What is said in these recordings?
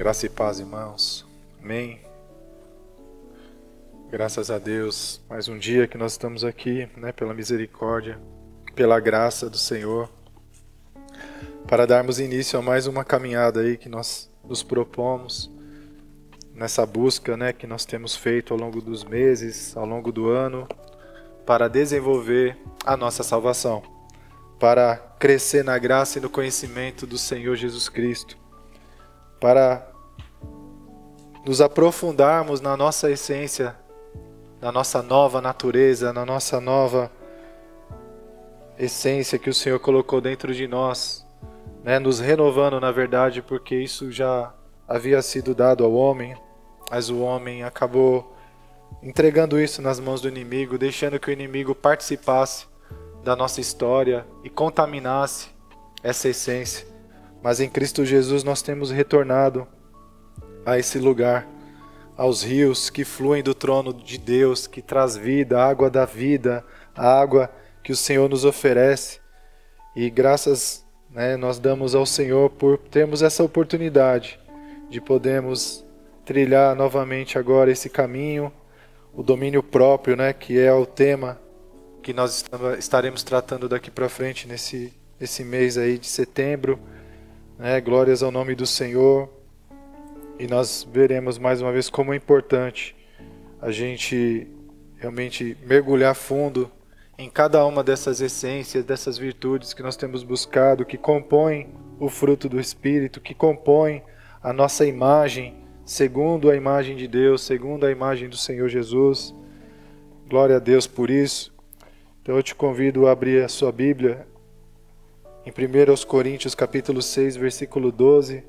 Graça e paz, irmãos. Amém. Graças a Deus, mais um dia que nós estamos aqui, pela misericórdia, pela graça do Senhor, para darmos início a mais uma caminhada aí que nós nos propomos, nessa busca, que nós temos feito ao longo dos meses, ao longo do ano, para desenvolver a nossa salvação, para crescer na graça e no conhecimento do Senhor Jesus Cristo, para nos aprofundarmos na nossa essência, na nossa nova natureza, na nossa nova essência que o Senhor colocou dentro de nós, nos renovando na verdade, porque isso já havia sido dado ao homem, mas o homem acabou entregando isso nas mãos do inimigo, deixando que o inimigo participasse da nossa história e contaminasse essa essência. Mas em Cristo Jesus nós temos retornado a esse lugar, aos rios que fluem do trono de Deus, que traz vida, a água da vida, a água que o Senhor nos oferece. E graças nós damos ao Senhor por termos essa oportunidade de podermos trilhar novamente agora esse caminho, o domínio próprio, que é o tema que nós estaremos tratando daqui para frente nesse mês aí de setembro. Glórias ao nome do Senhor. E nós veremos mais uma vez como é importante a gente realmente mergulhar fundo em cada uma dessas essências, dessas virtudes que nós temos buscado, que compõem o fruto do Espírito, que compõem a nossa imagem, segundo a imagem de Deus, segundo a imagem do Senhor Jesus. Glória a Deus por isso. Então eu te convido a abrir a sua Bíblia em 1 Coríntios capítulo 6, versículo 12,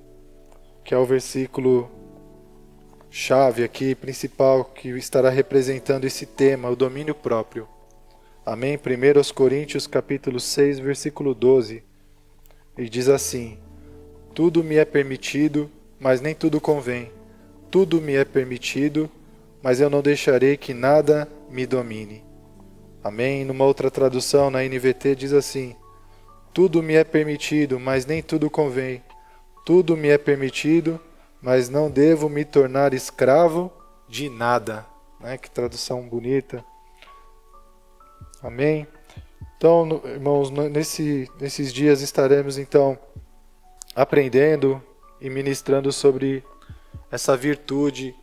que é o versículo chave aqui, principal, que estará representando esse tema, o domínio próprio. Amém? 1 Coríntios capítulo 6, versículo 12. E diz assim: tudo me é permitido, mas nem tudo convém. Tudo me é permitido, mas eu não deixarei que nada me domine. Amém? Numa outra tradução, na NVT, diz assim: tudo me é permitido, mas nem tudo convém. Tudo me é permitido, mas não devo me tornar escravo de nada. Que tradução bonita. Amém? Então, irmãos, nesses dias estaremos então aprendendo e ministrando sobre essa virtude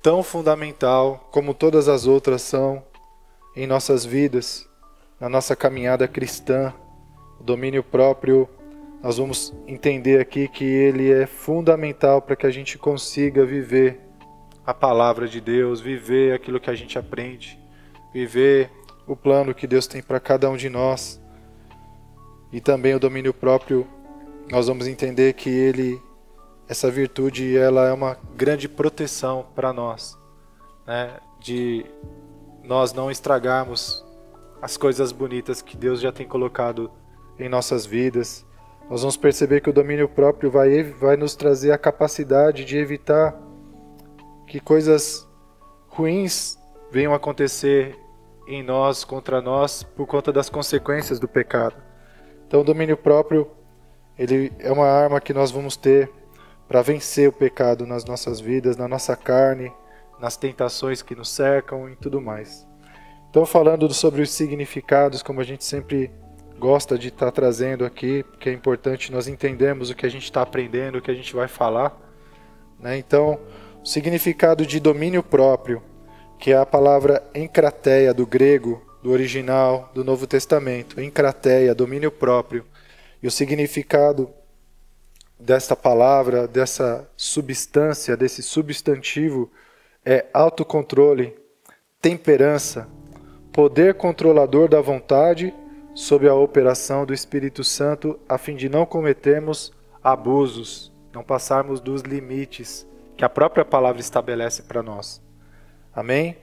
tão fundamental como todas as outras são em nossas vidas, na nossa caminhada cristã. O domínio próprio, nós vamos entender aqui que ele é fundamental para que a gente consiga viver a palavra de Deus, viver aquilo que a gente aprende, viver o plano que Deus tem para cada um de nós. E também o domínio próprio, nós vamos entender que essa virtude, ela é uma grande proteção para nós, de nós não estragarmos as coisas bonitas que Deus já tem colocado em nossas vidas. Nós vamos perceber que o domínio próprio vai nos trazer a capacidade de evitar que coisas ruins venham acontecer em nós, contra nós, por conta das consequências do pecado. Então o domínio próprio, ele é uma arma que nós vamos ter para vencer o pecado nas nossas vidas, na nossa carne, nas tentações que nos cercam e tudo mais. Então, falando sobre os significados, como a gente sempre gosta de estar trazendo aqui, porque é importante nós entendermos o que a gente está aprendendo, o que a gente vai falar. Então, o significado de domínio próprio, que é a palavra enkrateia do grego, do original do Novo Testamento. Enkrateia, domínio próprio. E o significado desta palavra, dessa substância, desse substantivo, é autocontrole, temperança, poder controlador da vontade sob a operação do Espírito Santo, a fim de não cometermos abusos, não passarmos dos limites que a própria palavra estabelece para nós. Amém?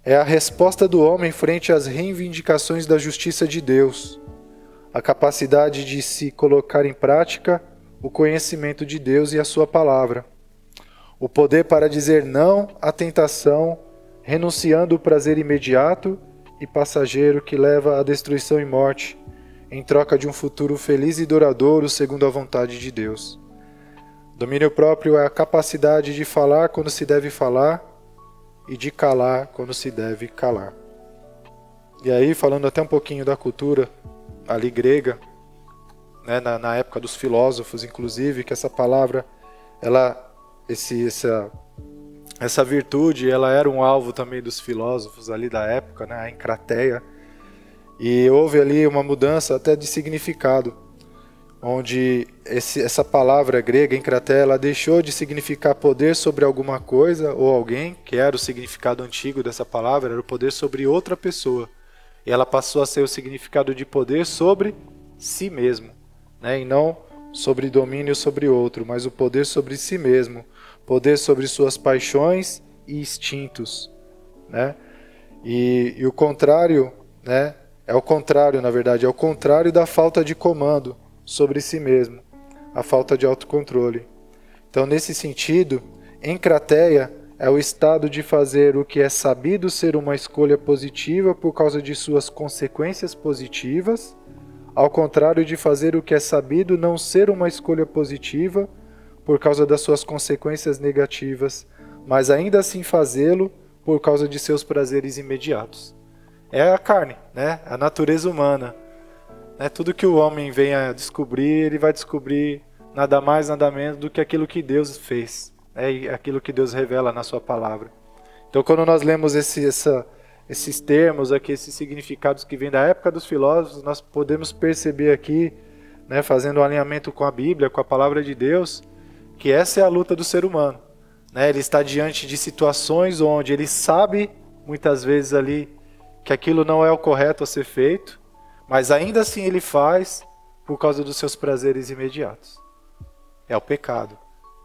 É a resposta do homem frente às reivindicações da justiça de Deus, a capacidade de se colocar em prática o conhecimento de Deus e a sua palavra, o poder para dizer não à tentação, renunciando o prazer imediato e passageiro que leva à destruição e morte, em troca de um futuro feliz e duradouro segundo a vontade de Deus. Domínio próprio é a capacidade de falar quando se deve falar e de calar quando se deve calar. E aí, falando até um pouquinho da cultura ali grega, né, na época dos filósofos, inclusive, que essa palavra, essa virtude, ela era um alvo também dos filósofos ali da época, né, a encrateia. E houve ali uma mudança até de significado, onde essa palavra grega, encrateia, ela deixou de significar poder sobre alguma coisa ou alguém, que era o significado antigo dessa palavra, era o poder sobre outra pessoa. E ela passou a ser o significado de poder sobre si mesmo, né? E não sobre domínio sobre outro, mas o poder sobre si mesmo, poder sobre suas paixões e instintos, né? E o contrário, né? É o contrário, na verdade, é o contrário da falta de comando sobre si mesmo, a falta de autocontrole. Então, nesse sentido, encrateia é o estado de fazer o que é sabido ser uma escolha positiva por causa de suas consequências positivas, ao contrário de fazer o que é sabido não ser uma escolha positiva por causa das suas consequências negativas, mas ainda assim fazê-lo por causa de seus prazeres imediatos. É a carne, né? A natureza humana. Tudo que o homem venha descobrir, ele vai descobrir nada mais, nada menos do que aquilo que Deus fez, e aquilo que Deus revela na sua palavra. Então, quando nós lemos esses termos aqui, esses significados que vêm da época dos filósofos, nós podemos perceber aqui, né, fazendo um alinhamento com a Bíblia, com a palavra de Deus, que essa é a luta do ser humano, né? Ele está diante de situações onde ele sabe, muitas vezes ali, que aquilo não é o correto a ser feito, mas ainda assim ele faz por causa dos seus prazeres imediatos. É o pecado,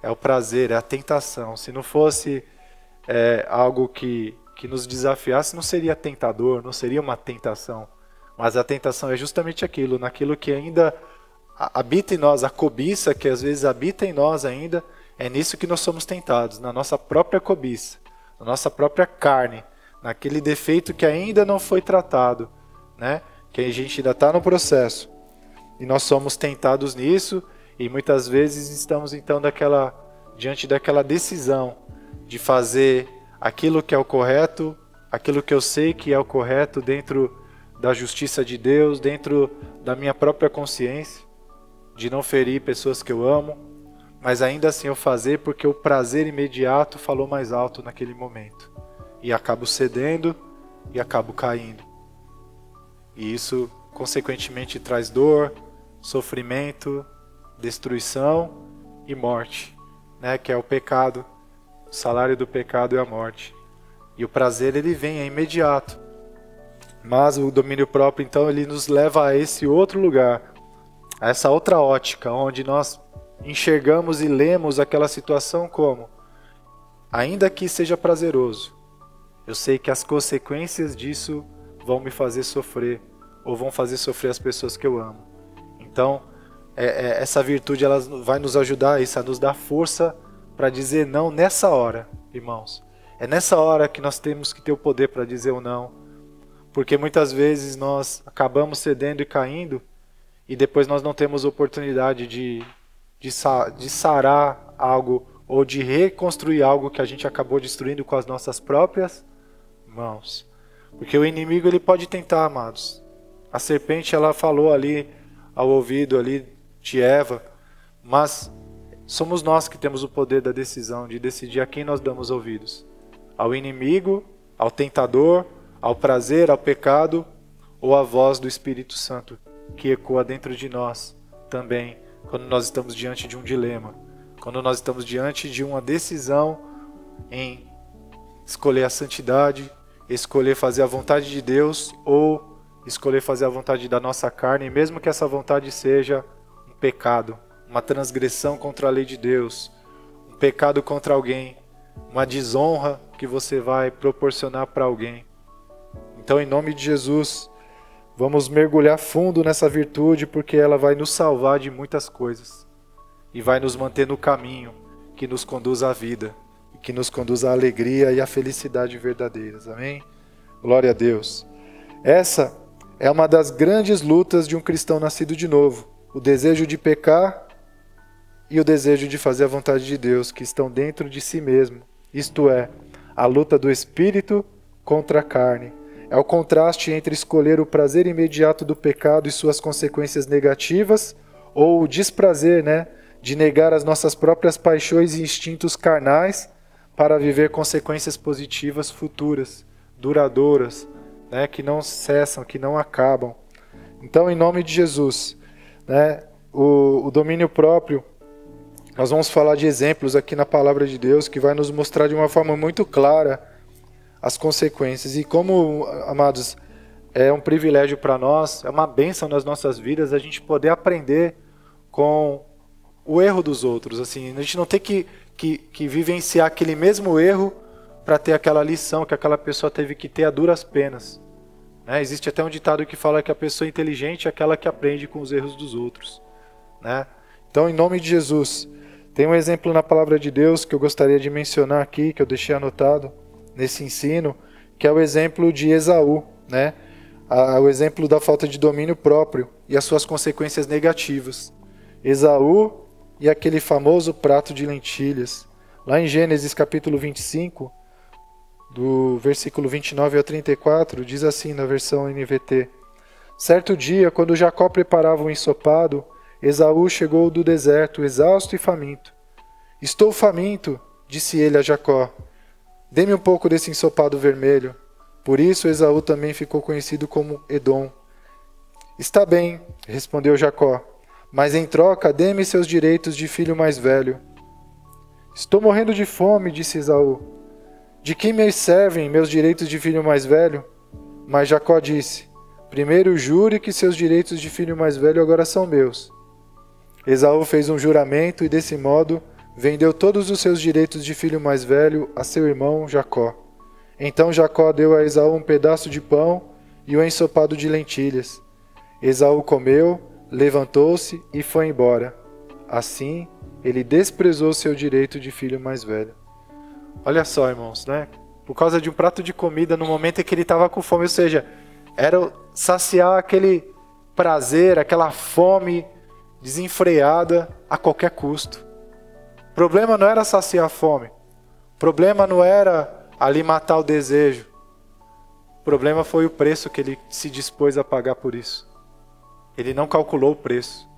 é o prazer, é a tentação. Se não fosse algo que nos desafiasse, não seria tentador, não seria uma tentação. Mas a tentação é justamente aquilo, naquilo que ainda habita em nós, a cobiça que às vezes habita em nós ainda, é nisso que nós somos tentados, na nossa própria cobiça, na nossa própria carne, naquele defeito que ainda não foi tratado, né? Que a gente ainda está no processo. E nós somos tentados nisso e muitas vezes estamos então diante daquela decisão de fazer aquilo que é o correto, aquilo que eu sei que é o correto dentro da justiça de Deus, dentro da minha própria consciência, de não ferir pessoas que eu amo, mas ainda assim eu fazer porque o prazer imediato falou mais alto naquele momento. E acabo cedendo e acabo caindo. E isso, consequentemente, traz dor, sofrimento, destruição e morte, né? Que é o pecado. O salário do pecado é a morte. E o prazer, ele vem, é imediato. Mas o domínio próprio, então, ele nos leva a esse outro lugar, a essa outra ótica, onde nós enxergamos e lemos aquela situação como, ainda que seja prazeroso, eu sei que as consequências disso vão me fazer sofrer, ou vão fazer sofrer as pessoas que eu amo. Então, essa virtude ela vai nos ajudar a isso, a nos dar força para dizer não nessa hora, irmãos. É nessa hora que nós temos que ter o poder para dizer o não, porque muitas vezes nós acabamos cedendo e caindo, e depois nós não temos oportunidade de sarar algo, ou de reconstruir algo que a gente acabou destruindo com as nossas próprias mãos. Porque o inimigo ele pode tentar, amados. A serpente ela falou ali ao ouvido ali de Eva, mas somos nós que temos o poder da decisão de decidir a quem nós damos ouvidos. Ao inimigo, ao tentador, ao prazer, ao pecado, ou à voz do Espírito Santo que ecoa dentro de nós também, quando nós estamos diante de um dilema, quando nós estamos diante de uma decisão em escolher a santidade, escolher fazer a vontade de Deus ou escolher fazer a vontade da nossa carne, mesmo que essa vontade seja um pecado, uma transgressão contra a lei de Deus, um pecado contra alguém, uma desonra que você vai proporcionar para alguém. Então, em nome de Jesus, vamos mergulhar fundo nessa virtude, porque ela vai nos salvar de muitas coisas e vai nos manter no caminho que nos conduz à vida, que nos conduz à alegria e à felicidade verdadeiras. Amém? Glória a Deus. Essa é uma das grandes lutas de um cristão nascido de novo. O desejo de pecar e o desejo de fazer a vontade de Deus, que estão dentro de si mesmo. Isto é, a luta do espírito contra a carne. É o contraste entre escolher o prazer imediato do pecado e suas consequências negativas, ou o desprazer, de negar as nossas próprias paixões e instintos carnais para viver consequências positivas futuras, duradouras, que não cessam, que não acabam. Então, em nome de Jesus, o domínio próprio, nós vamos falar de exemplos aqui na palavra de Deus que vai nos mostrar de uma forma muito clara as consequências. E como, amados, é um privilégio para nós, é uma bênção nas nossas vidas a gente poder aprender com o erro dos outros. Assim, a gente não tem que vivenciar aquele mesmo erro para ter aquela lição que aquela pessoa teve que ter a duras penas. Existe até um ditado que fala que a pessoa inteligente é aquela que aprende com os erros dos outros. Então, em nome de Jesus, tem um exemplo na palavra de Deus que eu gostaria de mencionar aqui, que eu deixei anotado nesse ensino, que é o exemplo de Esaú, o exemplo da falta de domínio próprio e as suas consequências negativas. Esaú e aquele famoso prato de lentilhas. Lá em Gênesis capítulo 25, do versículo 29 ao 34, diz assim na versão NVT: Certo dia, quando Jacó preparava um ensopado, Esaú chegou do deserto, exausto e faminto. Estou faminto, disse ele a Jacó. Dê-me um pouco desse ensopado vermelho. Por isso Esaú também ficou conhecido como Edom. Está bem, respondeu Jacó, mas em troca dê-me seus direitos de filho mais velho. Estou morrendo de fome, disse Esaú. De que me servem meus direitos de filho mais velho? Mas Jacó disse: Primeiro jure que seus direitos de filho mais velho agora são meus. Esaú fez um juramento e, desse modo, vendeu todos os seus direitos de filho mais velho a seu irmão Jacó. Então Jacó deu a Esaú um pedaço de pão e um ensopado de lentilhas. Esaú comeu, levantou-se e foi embora. Assim, ele desprezou seu direito de filho mais velho. Olha só, irmãos, Por causa de um prato de comida, no momento em que ele estava com fome, ou seja, era saciar aquele prazer, aquela fome desenfreada a qualquer custo. O problema não era saciar a fome. O problema não era ali matar o desejo. O problema foi o preço que ele se dispôs a pagar por isso. Ele não calculou o preço.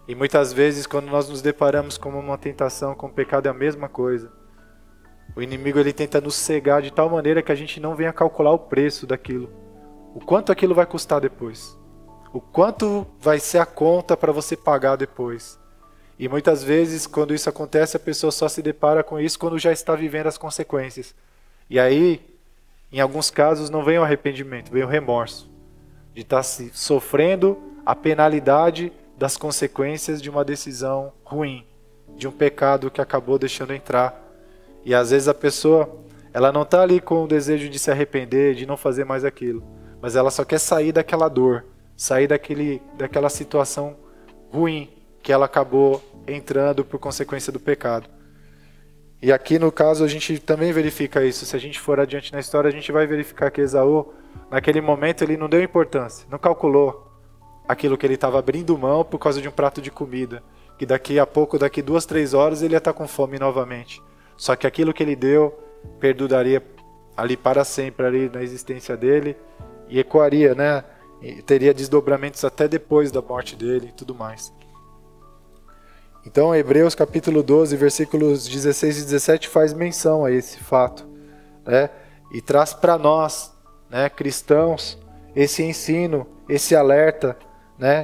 E muitas vezes, quando nós nos deparamos com uma tentação, com o pecado, é a mesma coisa. O inimigo ele tenta nos cegar de tal maneira que a gente não venha calcular o preço daquilo. O quanto aquilo vai custar depois. O quanto vai ser a conta para você pagar depois. E muitas vezes, quando isso acontece, a pessoa só se depara com isso quando já está vivendo as consequências. E aí, em alguns casos, não vem o arrependimento, vem o remorso. De estar sofrendo a penalidade das consequências de uma decisão ruim. De um pecado que acabou deixando entrar. E às vezes a pessoa, ela não está ali com o desejo de se arrepender, de não fazer mais aquilo. Mas ela só quer sair daquela dor, sair daquela situação ruim que ela acabou entrando por consequência do pecado. E aqui no caso a gente também verifica isso. Se a gente for adiante na história, a gente vai verificar que Esaú, naquele momento, ele não deu importância, não calculou aquilo que ele estava abrindo mão por causa de um prato de comida. Que daqui a pouco, daqui 2, 3 horas, ele ia estar com fome novamente. Só que aquilo que ele deu perduraria ali para sempre, ali na existência dele, e ecoaria, E teria desdobramentos até depois da morte dele e tudo mais. Então, Hebreus capítulo 12, versículos 16 e 17 faz menção a esse fato, E traz para nós, cristãos, esse ensino, esse alerta,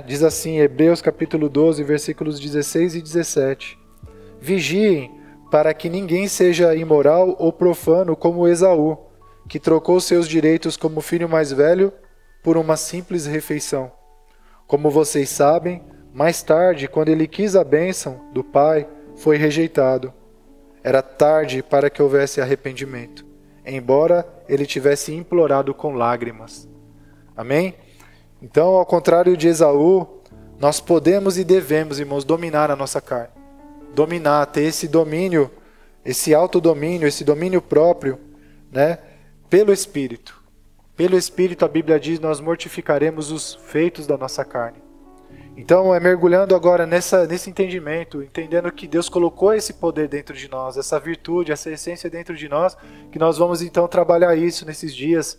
Diz assim, Hebreus capítulo 12, versículos 16 e 17. Vigiem para que ninguém seja imoral ou profano como Esaú, que trocou seus direitos como filho mais velho por uma simples refeição. Como vocês sabem, mais tarde, quando ele quis a bênção do pai, foi rejeitado. Era tarde para que houvesse arrependimento, embora ele tivesse implorado com lágrimas. Amém? Então, ao contrário de Esaú, nós podemos e devemos, irmãos, dominar a nossa carne. Dominar, ter esse domínio, esse autodomínio, esse domínio próprio, pelo Espírito. Pelo Espírito, a Bíblia diz, nós mortificaremos os feitos da nossa carne. Então é mergulhando agora nesse entendimento, entendendo que Deus colocou esse poder dentro de nós, essa virtude, essa essência dentro de nós, que nós vamos então trabalhar isso nesses dias,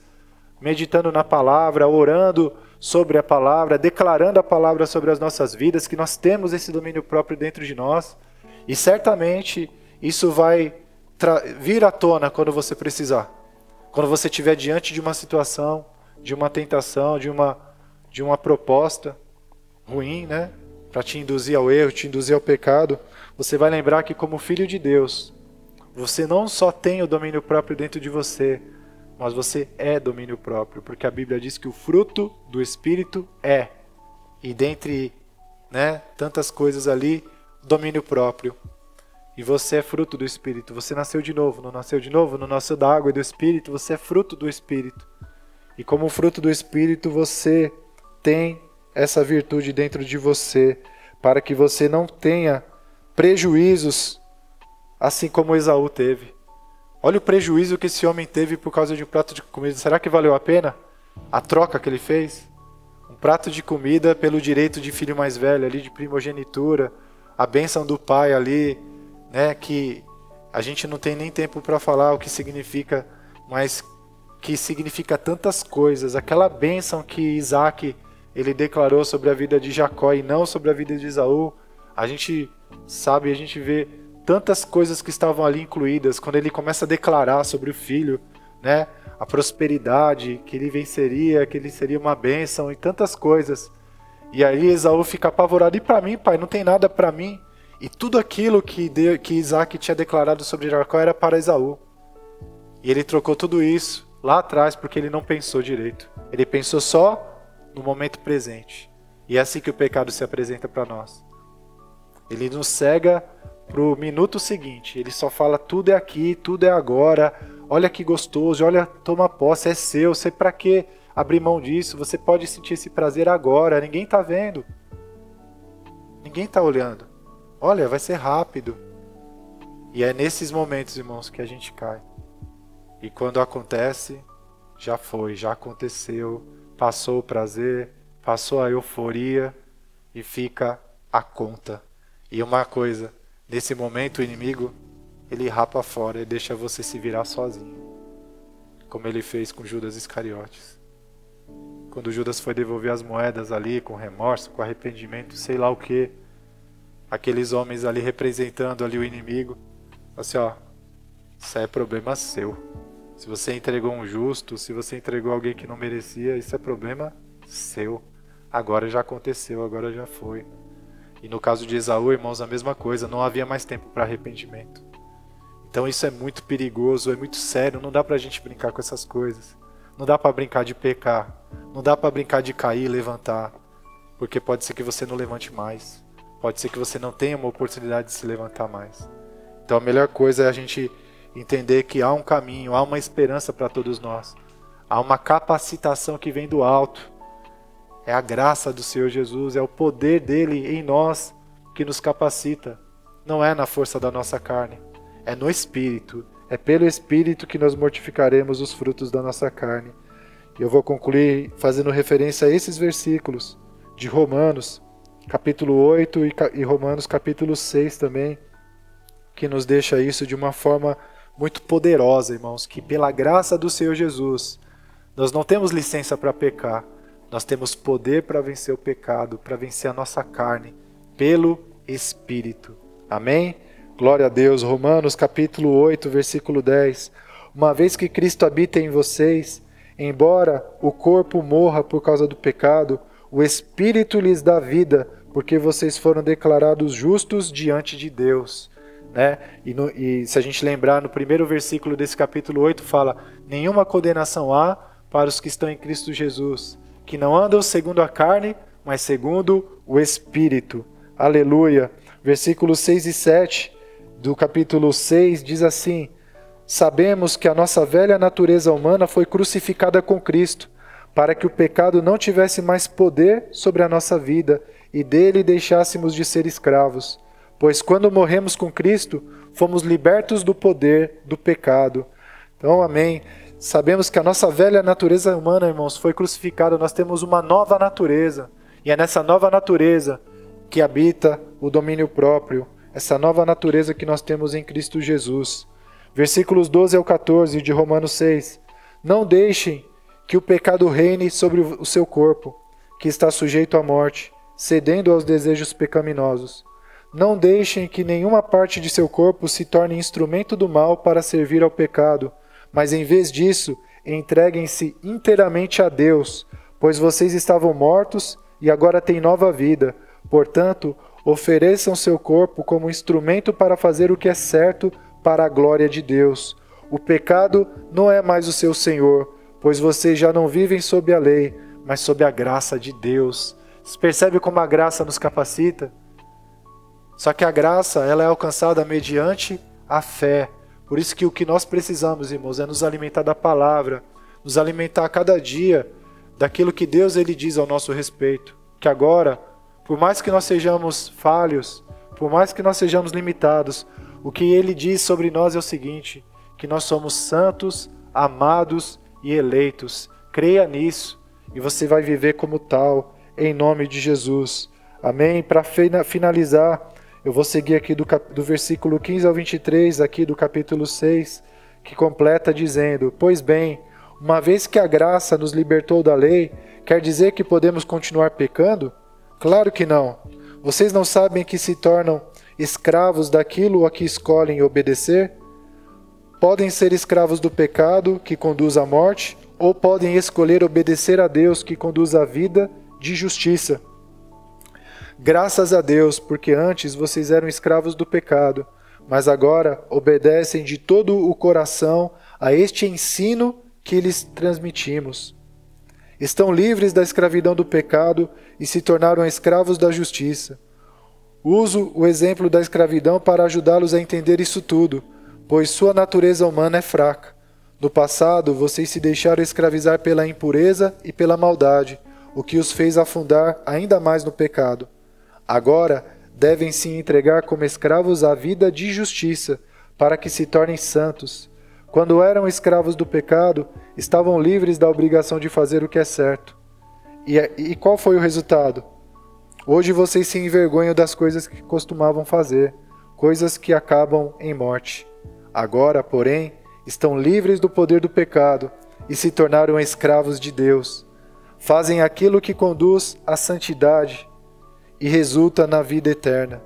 meditando na palavra, orando sobre a palavra, declarando a palavra sobre as nossas vidas, que nós temos esse domínio próprio dentro de nós, e certamente isso vai vir à tona quando você precisar. Quando você estiver diante de uma situação, de uma tentação, de uma proposta ruim, né? Para te induzir ao erro, te induzir ao pecado, você vai lembrar que como filho de Deus, você não só tem o domínio próprio dentro de você, mas você é domínio próprio, porque a Bíblia diz que o fruto do Espírito é, e dentre, né, tantas coisas ali, domínio próprio. E você é fruto do Espírito, você nasceu de novo, não nasceu de novo, não nasceu da água e do Espírito, você é fruto do Espírito. E como fruto do Espírito, você tem essa virtude dentro de você, para que você não tenha prejuízos, assim como Esaú teve. Olha o prejuízo que esse homem teve por causa de um prato de comida. Será que valeu a pena a troca que ele fez? Um prato de comida pelo direito de filho mais velho, ali de primogenitura, a bênção do pai ali, né, que a gente não tem nem tempo para falar o que significa, mas que significa tantas coisas. Aquela bênção que Isaac ele declarou sobre a vida de Jacó e não sobre a vida de Esaú, a gente sabe, a gente vê tantas coisas que estavam ali incluídas, quando ele começa a declarar sobre o filho, né, a prosperidade, que ele venceria, que ele seria uma bênção e tantas coisas. E aí Esaú fica apavorado, e para mim, pai, não tem nada para mim. E tudo aquilo que Isaac tinha declarado sobre Jacó era para Esaú. E ele trocou tudo isso lá atrás porque ele não pensou direito. Ele pensou só no momento presente. E é assim que o pecado se apresenta para nós. Ele nos cega para o minuto seguinte. Ele só fala, tudo é aqui, tudo é agora. Olha que gostoso, olha, toma posse, é seu. Você para que abrir mão disso? Você pode sentir esse prazer agora. Ninguém está vendo. Ninguém está olhando. Olha, vai ser rápido. E é nesses momentos, irmãos, que a gente cai. E quando acontece, já foi, já aconteceu. Passou o prazer, passou a euforia e fica a conta. E uma coisa, nesse momento o inimigo, ele rapa fora e deixa você se virar sozinho. Como ele fez com Judas Iscariotes. Quando Judas foi devolver as moedas ali, com remorso, com arrependimento, sei lá o que, aqueles homens ali representando ali o inimigo, assim, ó, isso é problema seu. Se você entregou um justo, se você entregou alguém que não merecia, isso é problema seu. Agora já aconteceu, agora já foi. E no caso de Esaú, irmãos, a mesma coisa, não havia mais tempo para arrependimento. Então isso é muito perigoso, é muito sério, não dá pra gente brincar com essas coisas. Não dá pra brincar de pecar, não dá pra brincar de cair e levantar, porque pode ser que você não levante mais. Pode ser que você não tenha uma oportunidade de se levantar mais. Então a melhor coisa é a gente entender que há um caminho, há uma esperança para todos nós. Há uma capacitação que vem do alto. É a graça do Senhor Jesus, é o poder dele em nós que nos capacita. Não é na força da nossa carne, é no Espírito. É pelo Espírito que nós mortificaremos os frutos da nossa carne. E eu vou concluir fazendo referência a esses versículos de Romanos, capítulo 8 e Romanos capítulo 6 também, que nos deixa isso de uma forma muito poderosa, irmãos, que pela graça do Senhor Jesus, nós não temos licença para pecar, nós temos poder para vencer o pecado, para vencer a nossa carne, pelo Espírito. Amém? Glória a Deus. Romanos capítulo 8, versículo 10. Uma vez que Cristo habita em vocês, embora o corpo morra por causa do pecado, o Espírito lhes dá vida, porque vocês foram declarados justos diante de Deus. Né? E se a gente lembrar, no primeiro versículo desse capítulo 8 fala: nenhuma condenação há para os que estão em Cristo Jesus, que não andam segundo a carne, mas segundo o Espírito. Aleluia. Versículos 6 e 7 do capítulo 6 diz assim: sabemos que a nossa velha natureza humana foi crucificada com Cristo, para que o pecado não tivesse mais poder sobre a nossa vida e dele deixássemos de ser escravos. Pois quando morremos com Cristo, fomos libertos do poder do pecado. Então, amém. Sabemos que a nossa velha natureza humana, irmãos, foi crucificada. Nós temos uma nova natureza. E é nessa nova natureza que habita o domínio próprio, essa nova natureza que nós temos em Cristo Jesus. Versículos 12 ao 14 de Romanos 6. Não deixem que o pecado reine sobre o seu corpo, que está sujeito à morte, cedendo aos desejos pecaminosos. Não deixem que nenhuma parte de seu corpo se torne instrumento do mal para servir ao pecado, mas em vez disso, entreguem-se inteiramente a Deus, pois vocês estavam mortos e agora têm nova vida. Portanto, ofereçam seu corpo como instrumento para fazer o que é certo para a glória de Deus. O pecado não é mais o seu senhor, pois vocês já não vivem sob a lei, mas sob a graça de Deus. Você percebe como a graça nos capacita? Só que a graça, ela é alcançada mediante a fé. Por isso que o que nós precisamos, irmãos, é nos alimentar da palavra, nos alimentar a cada dia daquilo que Deus ele diz ao nosso respeito. Que agora, por mais que nós sejamos falhos, por mais que nós sejamos limitados, o que ele diz sobre nós é o seguinte, que nós somos santos, amados e eleitos. Creia nisso e você vai viver como tal, em nome de Jesus. Amém? Para finalizar, eu vou seguir aqui do versículo 15 ao 23, aqui do capítulo 6, que completa dizendo: Pois bem, uma vez que a graça nos libertou da lei, quer dizer que podemos continuar pecando? Claro que não. Vocês não sabem que se tornam escravos daquilo a que escolhem obedecer? Podem ser escravos do pecado, que conduz à morte, ou podem escolher obedecer a Deus, que conduz à vida de justiça. Graças a Deus, porque antes vocês eram escravos do pecado, mas agora obedecem de todo o coração a este ensino que lhes transmitimos. Estão livres da escravidão do pecado e se tornaram escravos da justiça. Uso o exemplo da escravidão para ajudá-los a entender isso tudo, pois sua natureza humana é fraca. No passado, vocês se deixaram escravizar pela impureza e pela maldade, o que os fez afundar ainda mais no pecado. Agora, devem se entregar como escravos à vida de justiça, para que se tornem santos. Quando eram escravos do pecado, estavam livres da obrigação de fazer o que é certo. E qual foi o resultado? Hoje vocês se envergonham das coisas que costumavam fazer, coisas que acabam em morte. Agora, porém, estão livres do poder do pecado e se tornaram escravos de Deus. Fazem aquilo que conduz à santidade e resulta na vida eterna.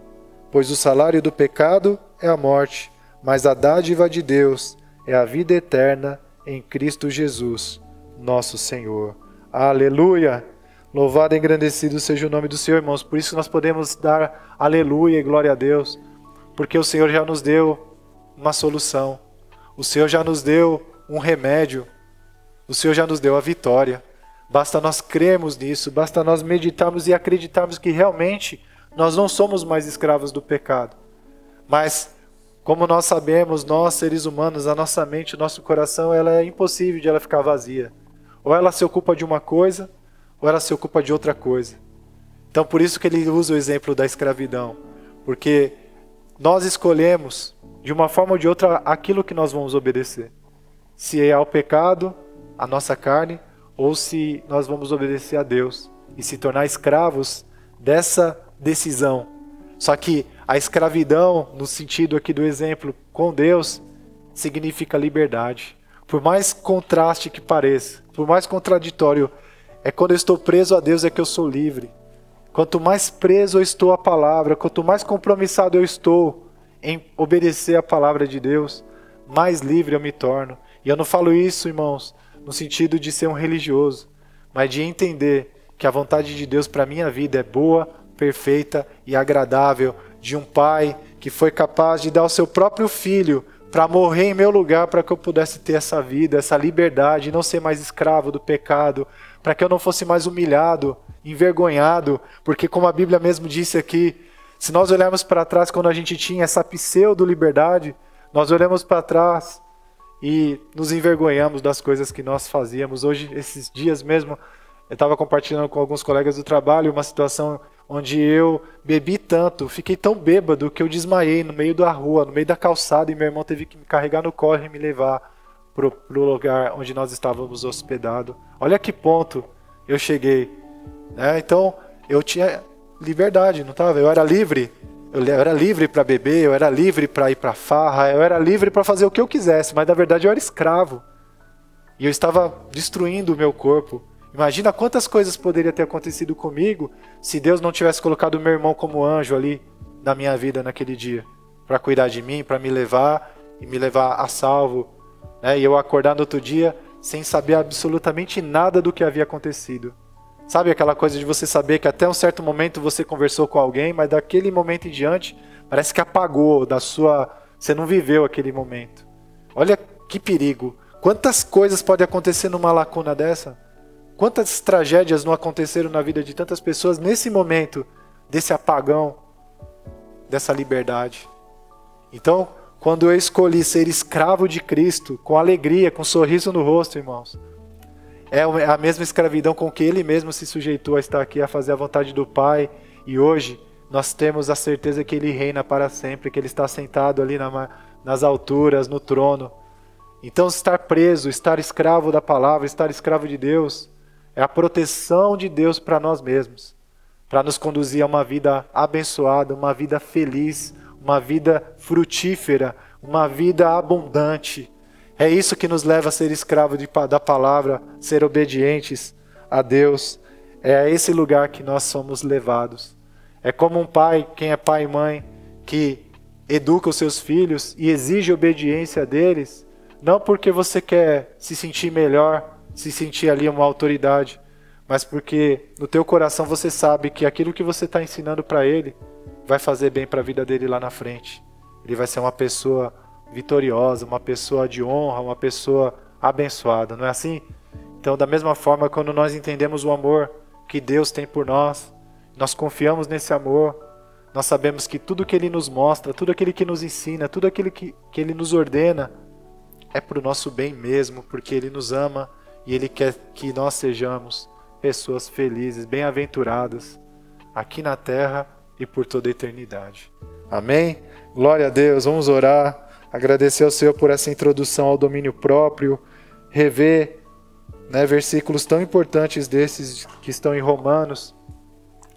Pois o salário do pecado é a morte, mas a dádiva de Deus é a vida eterna em Cristo Jesus, nosso Senhor. Aleluia! Louvado e engrandecido seja o nome do Senhor, irmãos. Por isso nós podemos dar aleluia e glória a Deus, porque o Senhor já nos deu uma solução. O Senhor já nos deu um remédio. O Senhor já nos deu a vitória. Basta nós crermos nisso, basta nós meditarmos e acreditarmos que realmente nós não somos mais escravos do pecado. Mas, como nós sabemos, nós seres humanos, a nossa mente, o nosso coração, ela é impossível de ela ficar vazia. Ou ela se ocupa de uma coisa, ou ela se ocupa de outra coisa. Então por isso que ele usa o exemplo da escravidão. Porque nós escolhemos, de uma forma ou de outra, aquilo que nós vamos obedecer. Se é ao pecado, a nossa carne, ou se nós vamos obedecer a Deus e se tornar escravos dessa decisão. Só que a escravidão, no sentido aqui do exemplo com Deus, significa liberdade. Por mais contraste que pareça, por mais contraditório, é quando eu estou preso a Deus é que eu sou livre. Quanto mais preso eu estou à palavra, quanto mais compromissado eu estou em obedecer a palavra de Deus, mais livre eu me torno. E eu não falo isso, irmãos, no sentido de ser um religioso, mas de entender que a vontade de Deus para a minha vida é boa, perfeita e agradável, de um pai que foi capaz de dar o seu próprio filho para morrer em meu lugar, para que eu pudesse ter essa vida, essa liberdade, não ser mais escravo do pecado, para que eu não fosse mais humilhado, envergonhado, porque como a Bíblia mesmo disse aqui, se nós olharmos para trás quando a gente tinha essa pseudo-liberdade, nós olhamos para trás e nos envergonhamos das coisas que nós fazíamos. Hoje, esses dias mesmo, eu estava compartilhando com alguns colegas do trabalho uma situação onde eu bebi tanto, fiquei tão bêbado que eu desmaiei no meio da rua, no meio da calçada, e meu irmão teve que me carregar no colo e me levar para o lugar onde nós estávamos hospedados. Olha que ponto eu cheguei. Então, eu tinha liberdade, não estava? Eu era livre. Eu era livre para beber, eu era livre para ir para farra, eu era livre para fazer o que eu quisesse, mas na verdade eu era escravo. E eu estava destruindo o meu corpo. Imagina quantas coisas poderiam ter acontecido comigo se Deus não tivesse colocado o meu irmão como anjo ali na minha vida naquele dia, para cuidar de mim, para me levar e me levar a salvo, né? E eu acordar no outro dia sem saber absolutamente nada do que havia acontecido. Sabe aquela coisa de você saber que até um certo momento você conversou com alguém, mas daquele momento em diante parece que apagou da sua... Você não viveu aquele momento. Olha que perigo. Quantas coisas podem acontecer numa lacuna dessa? Quantas tragédias não aconteceram na vida de tantas pessoas nesse momento desse apagão, dessa liberdade? Então, quando eu escolhi ser escravo de Cristo, com alegria, com um sorriso no rosto, irmãos, é a mesma escravidão com que Ele mesmo se sujeitou a estar aqui, a fazer a vontade do Pai. E hoje nós temos a certeza que Ele reina para sempre, que Ele está sentado ali nas alturas, no trono. Então estar preso, estar escravo da palavra, estar escravo de Deus, é a proteção de Deus para nós mesmos, para nos conduzir a uma vida abençoada, uma vida feliz, uma vida frutífera, uma vida abundante. É isso que nos leva a ser escravo da palavra, ser obedientes a Deus. É a esse lugar que nós somos levados. É como um pai, quem é pai e mãe, que educa os seus filhos e exige obediência deles, não porque você quer se sentir melhor, se sentir ali uma autoridade, mas porque no teu coração você sabe que aquilo que você está ensinando para ele vai fazer bem para a vida dele lá na frente. Ele vai ser uma pessoa vitoriosa, uma pessoa de honra, uma pessoa abençoada, não é assim? Então, da mesma forma, quando nós entendemos o amor que Deus tem por nós, nós confiamos nesse amor, nós sabemos que tudo que Ele nos mostra, tudo aquilo que nos ensina, tudo aquilo que Ele nos ordena, é para o nosso bem mesmo, porque Ele nos ama e Ele quer que nós sejamos pessoas felizes, bem-aventuradas, aqui na terra e por toda a eternidade. Amém? Glória a Deus, vamos orar, agradecer ao Senhor por essa introdução ao domínio próprio, rever, né, versículos tão importantes desses que estão em Romanos,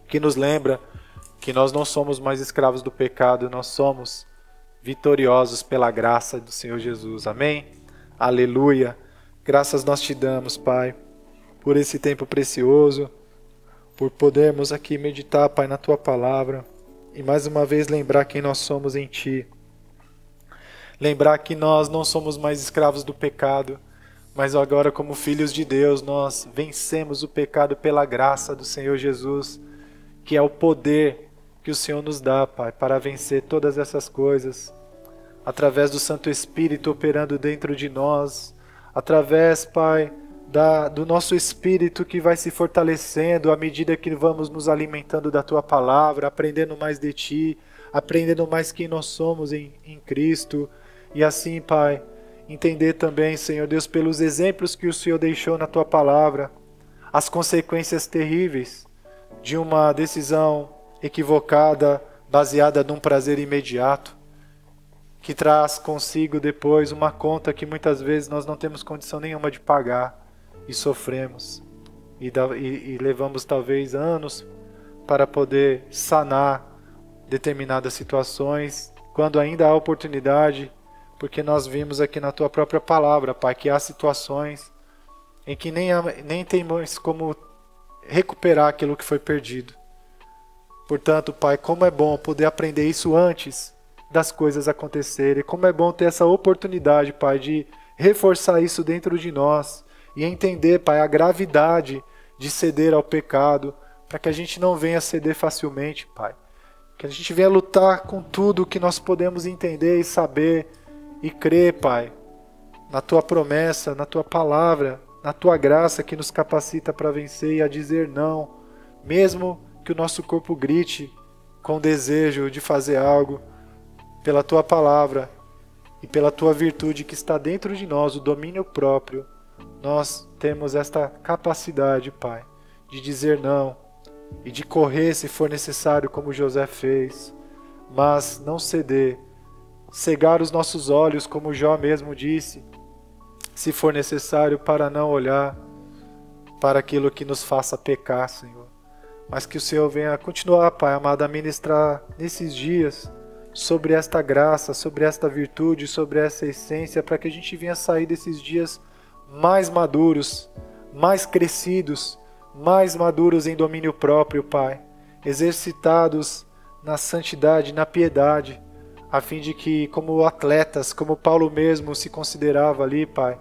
que nos lembra que nós não somos mais escravos do pecado, nós somos vitoriosos pela graça do Senhor Jesus. Amém? Aleluia! Graças nós te damos, Pai, por esse tempo precioso, por podermos aqui meditar, Pai, na Tua Palavra e mais uma vez lembrar quem nós somos em Ti. Lembrar que nós não somos mais escravos do pecado, mas agora como filhos de Deus nós vencemos o pecado pela graça do Senhor Jesus, que é o poder que o Senhor nos dá, Pai, para vencer todas essas coisas, através do Santo Espírito operando dentro de nós, através, Pai, do nosso espírito que vai se fortalecendo à medida que vamos nos alimentando da Tua Palavra, aprendendo mais de Ti, aprendendo mais quem nós somos em Cristo. E assim, Pai, entender também, Senhor Deus, pelos exemplos que o Senhor deixou na Tua Palavra, as consequências terríveis de uma decisão equivocada, baseada num prazer imediato, que traz consigo depois uma conta que muitas vezes nós não temos condição nenhuma de pagar e sofremos e levamos talvez anos para poder sanar determinadas situações, quando ainda há oportunidade, porque nós vimos aqui na Tua própria palavra, Pai, que há situações em que nem temos como recuperar aquilo que foi perdido. Portanto, Pai, como é bom poder aprender isso antes das coisas acontecerem. Como é bom ter essa oportunidade, Pai, de reforçar isso dentro de nós e entender, Pai, a gravidade de ceder ao pecado, para que a gente não venha ceder facilmente, Pai. Que a gente venha lutar com tudo que nós podemos entender e saber e crer, Pai, na Tua promessa, na Tua palavra, na Tua graça que nos capacita para vencer e a dizer não, mesmo que o nosso corpo grite com desejo de fazer algo, pela Tua palavra e pela Tua virtude que está dentro de nós, o domínio próprio, nós temos esta capacidade, Pai, de dizer não e de correr se for necessário, como José fez, mas não ceder, cegar os nossos olhos, como Jó mesmo disse, se for necessário, para não olhar para aquilo que nos faça pecar, Senhor. mas que o Senhor venha continuar, Pai amado, a ministrar nesses dias sobre esta graça, sobre esta virtude, sobre essa essência, para que a gente venha sair desses dias mais maduros, mais crescidos, mais maduros em domínio próprio, Pai, exercitados na santidade, na piedade, a fim de que, como atletas, como Paulo mesmo se considerava ali, Pai,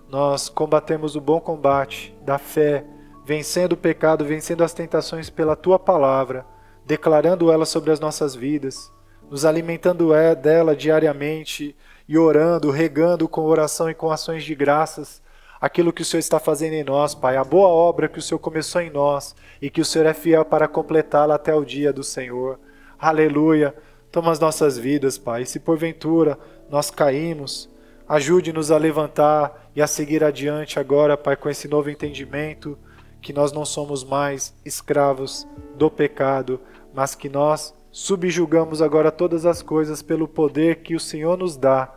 nós combatemos o bom combate da fé, vencendo o pecado, vencendo as tentações pela Tua palavra, declarando ela sobre as nossas vidas, nos alimentando dela diariamente e orando, regando com oração e com ações de graças aquilo que o Senhor está fazendo em nós, Pai, a boa obra que o Senhor começou em nós e que o Senhor é fiel para completá-la até o dia do Senhor. Aleluia! Toma as nossas vidas, Pai, e se porventura nós caímos, ajude-nos a levantar e a seguir adiante agora, Pai, com esse novo entendimento, que nós não somos mais escravos do pecado, mas que nós subjugamos agora todas as coisas pelo poder que o Senhor nos dá,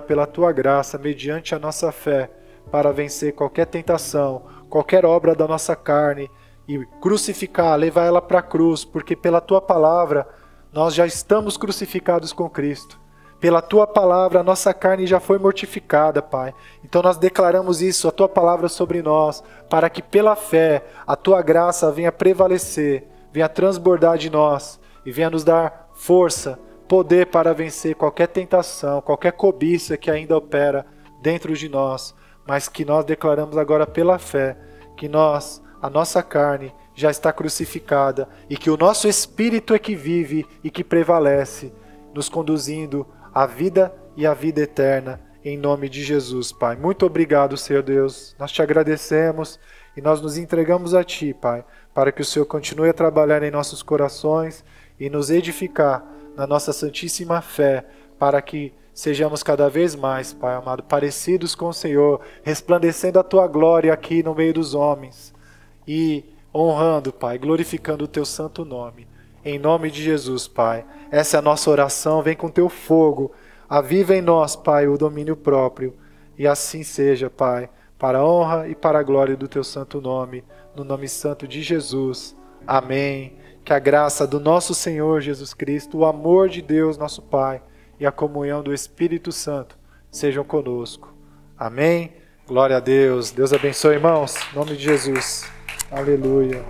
pela Tua graça, mediante a nossa fé, para vencer qualquer tentação, qualquer obra da nossa carne, e crucificar, levar ela para a cruz, porque pela Tua palavra nós já estamos crucificados com Cristo. Pela Tua palavra a nossa carne já foi mortificada, Pai. Então nós declaramos isso, a Tua palavra sobre nós, para que pela fé a Tua graça venha prevalecer, venha transbordar de nós e venha nos dar força, poder para vencer qualquer tentação, qualquer cobiça que ainda opera dentro de nós, mas que nós declaramos agora pela fé que a nossa carne já está crucificada e que o nosso espírito é que vive e que prevalece, nos conduzindo à vida e à vida eterna, em nome de Jesus, Pai. Muito obrigado, Senhor Deus. Nós te agradecemos e nós nos entregamos a Ti, Pai, para que o Senhor continue a trabalhar em nossos corações e nos edificar na nossa santíssima fé, para que sejamos cada vez mais, Pai amado, parecidos com o Senhor, resplandecendo a Tua glória aqui no meio dos homens e honrando, Pai, glorificando o Teu santo nome. Em nome de Jesus, Pai. Essa é a nossa oração. Vem com Teu fogo. Aviva em nós, Pai, o domínio próprio. E assim seja, Pai, para a honra e para a glória do Teu santo nome, no nome santo de Jesus. Amém. Que a graça do nosso Senhor Jesus Cristo, o amor de Deus, nosso Pai, e a comunhão do Espírito Santo sejam conosco. Amém. Glória a Deus. Deus abençoe, irmãos. Em nome de Jesus. Aleluia.